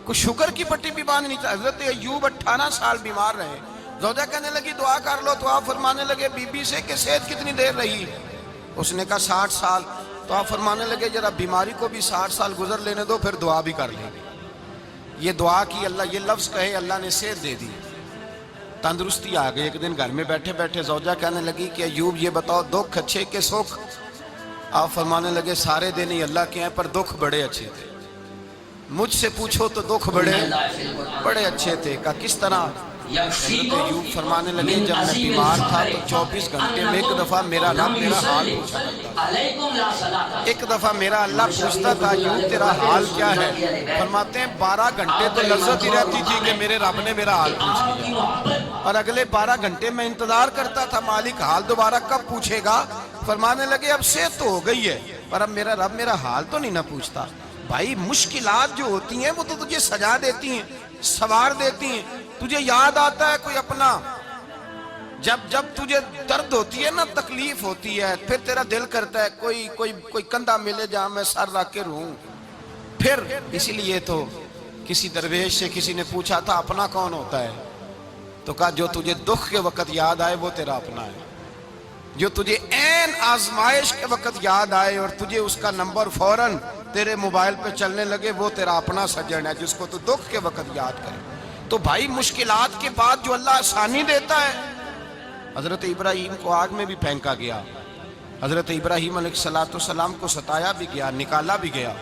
کوئی شکر کی پٹی بھی باندھنی چاہیے. حضرت ایوب 18 سال بیمار رہے. زوجہ کہنے لگی دعا کر لو تو آپ فرمانے لگے بی بی سے کہ صحت کتنی دیر رہی؟ اس نے کہا 60 سال. تو آپ فرمانے لگے ذرا بیماری کو بھی 60 سال گزر لینے دو پھر دعا بھی کر لیں. یہ دعا کی اللہ، یہ لفظ کہے اللہ نے صحت دے دی، تندرستی آ گئی. ایک دن گھر میں بیٹھے بیٹھے زوجہ کہنے لگی کہ ایوب یہ بتاؤ دکھ اچھے کہ سکھ؟ آپ فرمانے لگے سارے دن ہی اللہ کے ہیں پر دکھ بڑے اچھے تھے. مجھ سے پوچھو تو دکھ بڑے اچھے تھے. کہا کس طرح؟ حضرت ایوب فرمانے لگے جب میں بیمار تھا تو 24 گھنٹے میں ایک دفعہ میرا رب میرا حال پوچھا کرتا. ایک دفعہ میرا اللہ پوچھتا تھا ایوب تیرا حال کیا ہے؟ فرماتے ہیں 12 گھنٹے تو لذت ہی رہتی تھی کہ میرے رب نے میرا حال پوچھ لیا، اور اگلے 12 گھنٹے میں انتظار کرتا تھا مالک حال دوبارہ کب پوچھے گا. فرمانے لگے اب صحت تو ہو گئی ہے پر اب میرا رب میرا حال تو نہیں نہ پوچھتا. بھائی مشکلات جو ہوتی ہیں وہ تو تجھے سجا دیتی ہیں، سوار دیتی ہیں. تجھے یاد آتا ہے کوئی اپنا، جب تجھے درد ہوتی ہے نا، تکلیف ہوتی ہے، پھر تیرا دل کرتا ہے کوئی کندھا ملے جہاں میں سر رکھ کے رہوں. پھر اسی لیے تو کسی درویش سے کسی نے پوچھا تھا اپنا کون ہوتا ہے؟ تو کہا جو تجھے دکھ کے وقت یاد آئے وہ تیرا اپنا ہے. جو تجھے عین آزمائش کے وقت یاد آئے اور تجھے اس کا نمبر فوراً تیرے موبائل پہ چلنے لگے وہ تیرا اپنا سجن ہے جس کو تو دکھ کے وقت یاد کرے. تو بھائی مشکلات کے بعد جو اللہ آسانی دیتا ہے. حضرت ابراہیم کو آگ میں بھی پھینکا گیا، حضرت ابراہیم علیہ السلام کو ستایا بھی گیا، نکالا بھی گیا،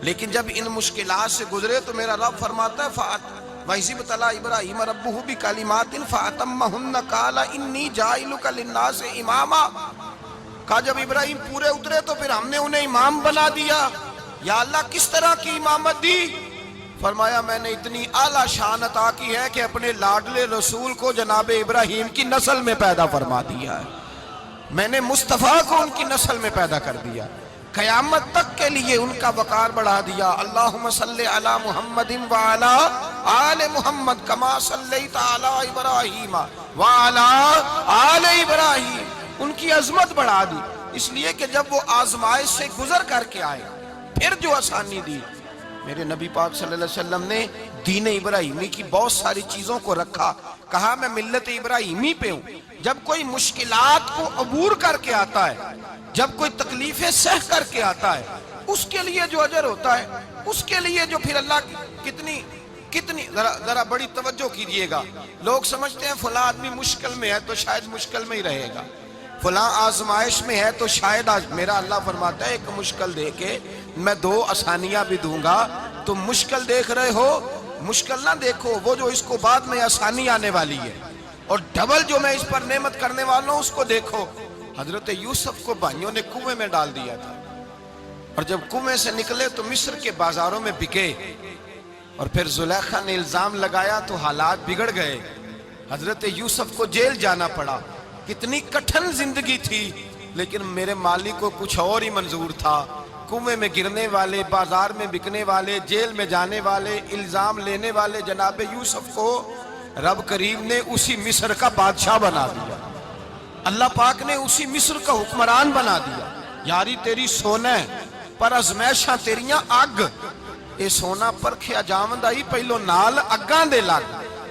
لیکن جب ان مشکلات سے گزرے تو میرا رب فرماتا ہے وَإِذِ ابْتَلَىٰ إِبْرَاهِيمَ رَبُّهُ بِكَلِمَاتٍ فَأَتَمَّهُنَّ قَالَ إِنِّي جَاعِلُكَ لِلنَّاسِ إِمَامًا. کہا جب ابراہیم پورے اترے تو پھر ہم نے انہیں امام بنا دیا. یا اللہ کس طرح کی امامت دی؟ فرمایا میں نے اتنی اعلیٰ شان عطا کی ہے کہ اپنے لاڈلے رسول کو جناب ابراہیم کی نسل میں پیدا فرما دیا ہے. میں نے مصطفیٰ کو ان کی نسل میں پیدا کر دیا، قیامت تک کے لیے ان کا وقار بڑھا دیا. اللہم صلی علی محمد وعلی آل محمد کما صلیت علی ابراہیم وعلی آل ابراہیم. ان کی عظمت بڑھا دی اس لیے کہ جب وہ آزمائش سے گزر کر کے آئے پھر جو آسانی دی. میرے نبی پاک صلی اللہ علیہ وسلم نے دین ابراہیمی کی بہت ساری چیزوں کو رکھا. کہا میں ملت ابراہیمی پہ ہوں. جب کوئی مشکلات کو عبور کر کے آتا ہے، جب کوئی تکلیفیں سہ کر کے آتا ہے، اس کے لیے جو اجر ہوتا ہے، اس کے لیے جو پھر اللہ کتنی ذرا بڑی توجہ کیجئے گا. لوگ سمجھتے ہیں فلاں آدمی مشکل میں ہے تو شاید مشکل میں ہی رہے گا، فلاں آزمائش میں ہے تو شاید میرا اللہ فرماتا ہے ایک مشکل دے کے میں 2 آسانیاں بھی دوں گا. تم مشکل دیکھ رہے ہو، مشکل نہ دیکھو، وہ جو اس کو بعد میں آسانی آنے والی ہے، اور ڈبل جو میں اس پر نعمت کرنے والا ہوں اس کو دیکھو. حضرت یوسف کو بھائیوں نے کنویں میں ڈال دیا تھا، اور جب کنویں سے نکلے تو مصر کے بازاروں میں بکے، اور پھر زلیخا نے الزام لگایا تو حالات بگڑ گئے. حضرت یوسف کو جیل جانا پڑا. کتنی کٹھن زندگی تھی، لیکن میرے مالک کو کچھ اور ہی منظور تھا. کنویں میں گرنے والے، بازار میں بکنے والے، جیل میں جانے والے، الزام لینے والے جناب یوسف کو رب کریم نے اسی مصر کا بادشاہ بنا دیا. اللہ پاک نے اسی مصر کا حکمران بنا دیا. یاری تیری سونا پر ازمیشاں تیریاں اگ، اے سونا پرکھیا جاوندہ ہی پہلو نال اگاں دے لگ.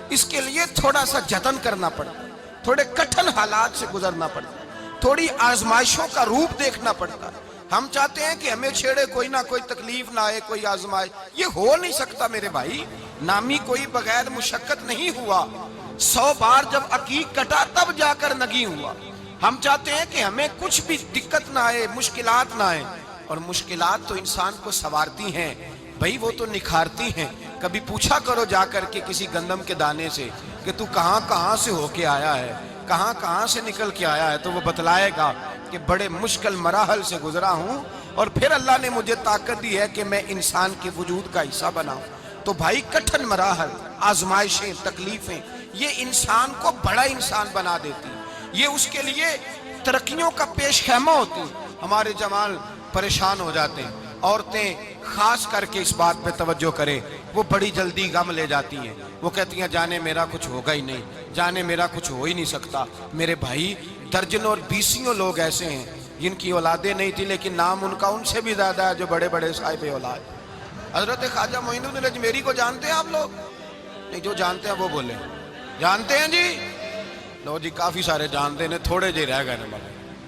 اس کے لیے تھوڑا سا جتن کرنا پڑتا، تھوڑے کٹھن حالات سے گزرنا پڑتا، تھوڑی آزمائشوں کا روپ دیکھنا پڑتا. ہم چاہتے ہیں کہ ہمیں چھیڑے کوئی نہ کوئی تکلیف نہ آئے، کوئی آزمائش. یہ ہو نہیں سکتا میرے بھائی. نامی کوئی بغیر مشقت نہیں ہوا. 100 بار جب عقیق کٹا تب جا کر نگی ہوا. ہم چاہتے ہیں کہ ہمیں کچھ بھی دقت نہ آئے، مشکلات نہ آئے. اور مشکلات تو انسان کو سنوارتی ہیں بھائی، وہ تو نکھارتی ہیں. کبھی پوچھا کرو جا کر کے کسی گندم کے دانے سے کہ تو کہاں سے ہو کے آیا ہے، کہاں سے نکل کے آیا ہے، تو وہ بتلائے گا کہ بڑے مشکل مراحل سے گزرا ہوں اور پھر اللہ نے مجھے طاقت دی ہے کہ میں انسان کے وجود کا حصہ بناؤں. تو بھائی کٹھن مراحل، آزمائشیں، تکلیفیں یہ انسان کو بڑا انسان بنا دیتی، یہ اس کے لیے ترقیوں کا پیش خیمہ ہوتی. ہمارے جوان پریشان ہو جاتے ہیں، عورتیں خاص کر کے اس بات پہ توجہ کریں، وہ بڑی جلدی غم لے جاتی ہیں. وہ کہتی ہیں جانے میرا کچھ ہوگا ہی نہیں، جانے میرا کچھ ہو ہی نہیں سکتا. میرے بھائی درجنوں اور بیسیوں لوگ ایسے ہیں جن کی اولادیں نہیں تھی لیکن نام ان کا ان سے بھی زیادہ ہے جو بڑے بڑے صاحب اولاد. حضرت خواجہ معین الدین اجمیری کو جانتے ہیں آپ لوگ؟ نہیں، جو جانتے ہیں وہ بولیں جانتے ہیں جی؟ لو جی، کافی سارے جانتے ہیں، تھوڑے جی رہ گئے نا۔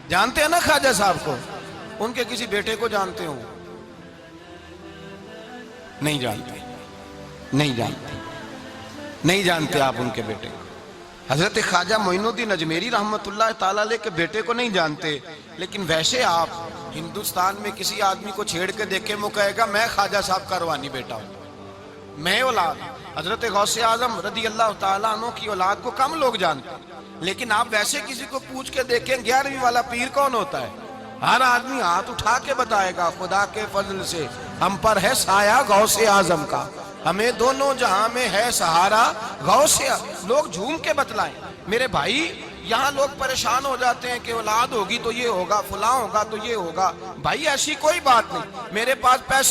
جانتے ہیں نا خواجہ صاحب کو؟ ان کے کسی بیٹے کو جانتے ہوں؟ نہیں جانتے، نہیں جانتے، نہیں جانتے آپ ان کے بیٹے کو۔ حضرت خواجہ معین الدین اجمیری رحمت اللہ تعالیٰ علیہ کے بیٹے کو نہیں جانتے، لیکن ویسے آپ ہندوستان میں کسی آدمی کو چھیڑ کے دیکھیں، وہ کہے گا میں خواجہ صاحب کا روحانی بیٹا ہوں، میں اولاد۔ حضرت غوث اعظم رضی اللہ تعالیٰ عنہ کی اولاد کو کم لوگ جانتے ہیں، لیکن آپ ویسے کسی کو پوچھ کے دیکھیں 11ویں والا پیر کون ہوتا ہے، ہر آدمی ہاتھ اٹھا کے بتائے گا خدا کے فضل سے ہم پر ہے سایہ غوث اعظم کا، ہمیں دونوں جہاں میں ہے سہارا غوث اعظم۔ لوگ جھوم کے بتلائیں میرے بھائی۔ یہاں لوگ پریشان ہو جاتے ہیں کہ اولاد ہوگی تو یہ ہوگا، فلاں ہوگا تو یہ ہوگا۔ بھائی ایسی کوئی بات نہیں، میرے پاس پیسے